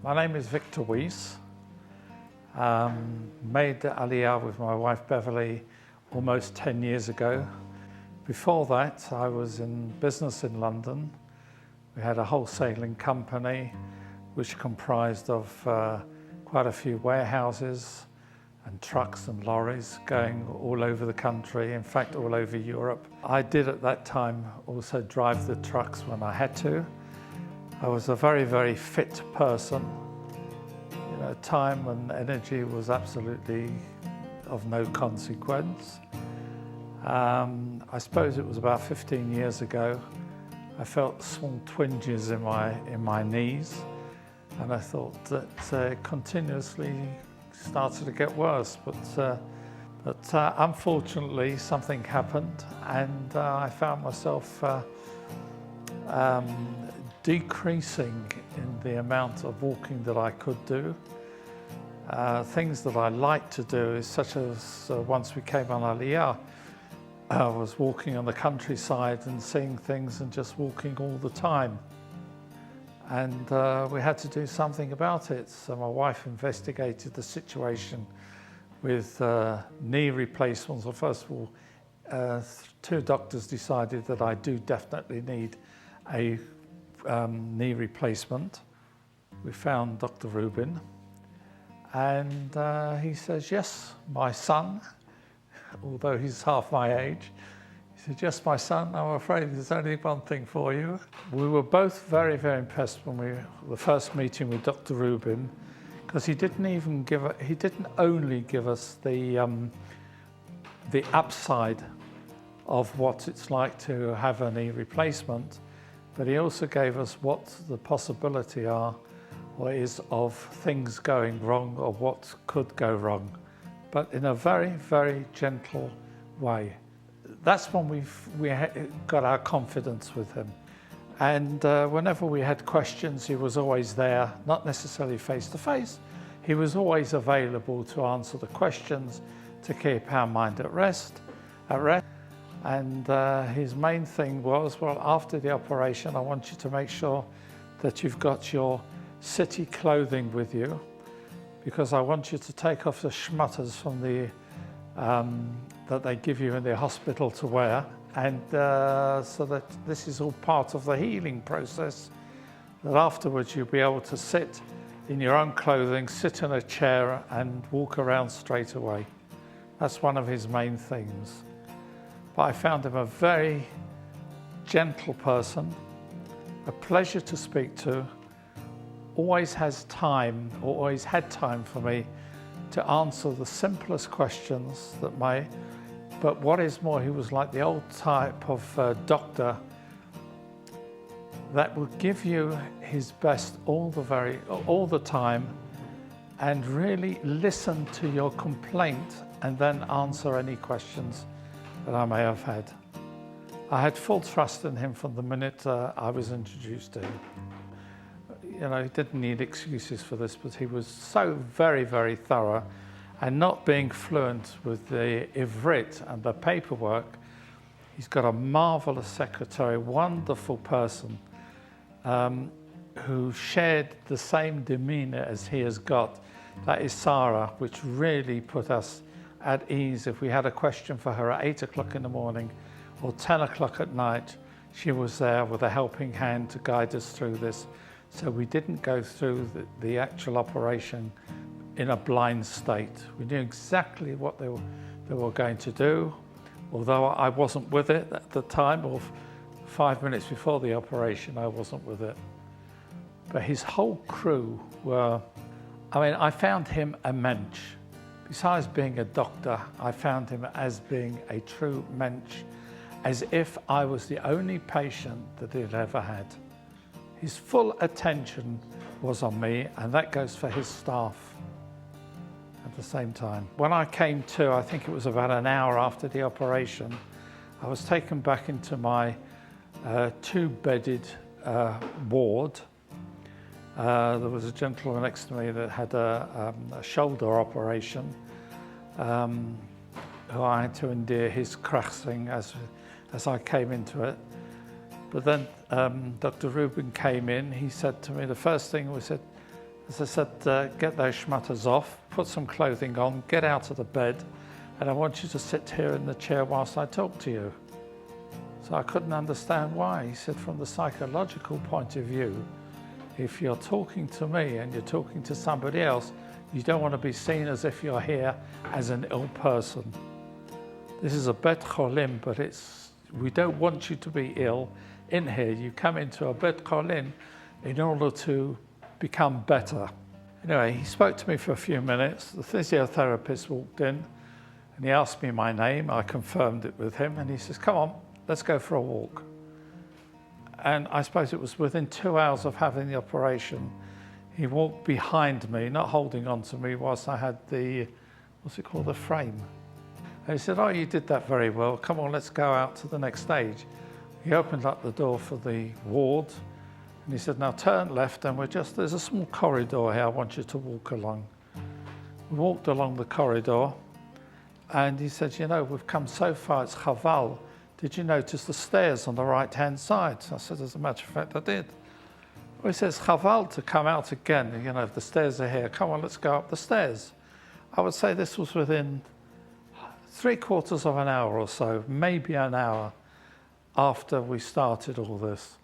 My name is Victor Weiss. Made the Aliyah with my wife Beverly almost 10 years ago. Before that, I was in business in London. We had a wholesaling company which comprised of quite a few warehouses and trucks and lorries going all over the country, in fact all over Europe. I did at that time also drive the trucks when I had to. I was a very, very fit person. You know, time and energy was absolutely of no consequence. I suppose it was about 15 years ago. I felt small twinges in my knees, and I thought that continuously started to get worse. But unfortunately, something happened, and I found myself decreasing in the amount of walking that I could do. Things that I like to do is such as once we came on Aliyah, I was walking on the countryside and seeing things and just walking all the time. And we had to do something about it. So my wife investigated the situation with knee replacements. Well, first of all, two doctors decided that I do definitely need a knee replacement. We found Dr. Rubin, and he says, yes, my son, although he's half my age, he said, yes, my son, I'm afraid there's only one thing for you. We were both very, very impressed when the first meeting with Dr. Rubin, because he didn't only give us the upside of what it's like to have a knee replacement, but he also gave us what the possibility is of things going wrong or what could go wrong, but in a very, very gentle way. That's when we got our confidence with him. And whenever we had questions, he was always there, not necessarily face to face. He was always available to answer the questions, to keep our mind at rest. And his main thing was, well, after the operation, I want you to make sure that you've got your city clothing with you, because I want you to take off the schmutters from that they give you in the hospital to wear, and so that this is all part of the healing process, that afterwards you'll be able to sit in your own clothing, sit in a chair and walk around straight away. That's one of his main themes. But I found him a very gentle person, a pleasure to speak to, always has time, or always had time for me to answer the simplest questions but what is more, he was like the old type of doctor that would give you his best all the time and really listen to your complaint and then answer any questions that I may have had. I had full trust in him from the minute I was introduced to him. You know, he didn't need excuses for this, but he was so very, very thorough, and not being fluent with the Ivrit and the paperwork, he's got a marvelous secretary, wonderful person who shared the same demeanor as he has got. That is Sarah, which really put us at ease. If we had a question for her at 8 o'clock in the morning or 10 o'clock at night, she was there with a helping hand to guide us through this. So we didn't go through the actual operation in a blind state. We knew exactly what they were going to do, although I wasn't with it at the time, or 5 minutes before the operation, I wasn't with it. But his whole crew were, I found him a mensch. Besides being a doctor, I found him as being a true mensch, as if I was the only patient that he'd ever had. His full attention was on me, and that goes for his staff at the same time. When I came to, I think it was about an hour after the operation, I was taken back into my two-bedded ward. There was a gentleman next to me that had a shoulder operation, who I had to endure his crashing as I came into it. But then Dr. Rubin came in. He said to me, the first thing we said, As I said, get those schmutters off, put some clothing on, get out of the bed, and I want you to sit here in the chair whilst I talk to you. So I couldn't understand why. He said, from the psychological point of view, if you're talking to me and you're talking to somebody else, you don't want to be seen as if you're here as an ill person. This is a bet cholim, but we don't want you to be ill in here. You come into a bet cholim in order to become better. Anyway, he spoke to me for a few minutes. The physiotherapist walked in and he asked me my name. I confirmed it with him and he says, come on, let's go for a walk. And I suppose it was within 2 hours of having the operation, he walked behind me, not holding on to me whilst I had the, what's it called, the frame. And he said, oh, you did that very well. Come on, let's go out to the next stage. He opened up the door for the ward and he said, now turn left and there's a small corridor here I want you to walk along. We walked along the corridor and he said, you know, we've come so far, it's chaval. Did you notice the stairs on the right-hand side? I said, as a matter of fact, I did. Well, he says, chaval to come out again. You know, if the stairs are here, come on, let's go up the stairs. I would say this was within 3/4 of an hour or so, maybe an hour after we started all this.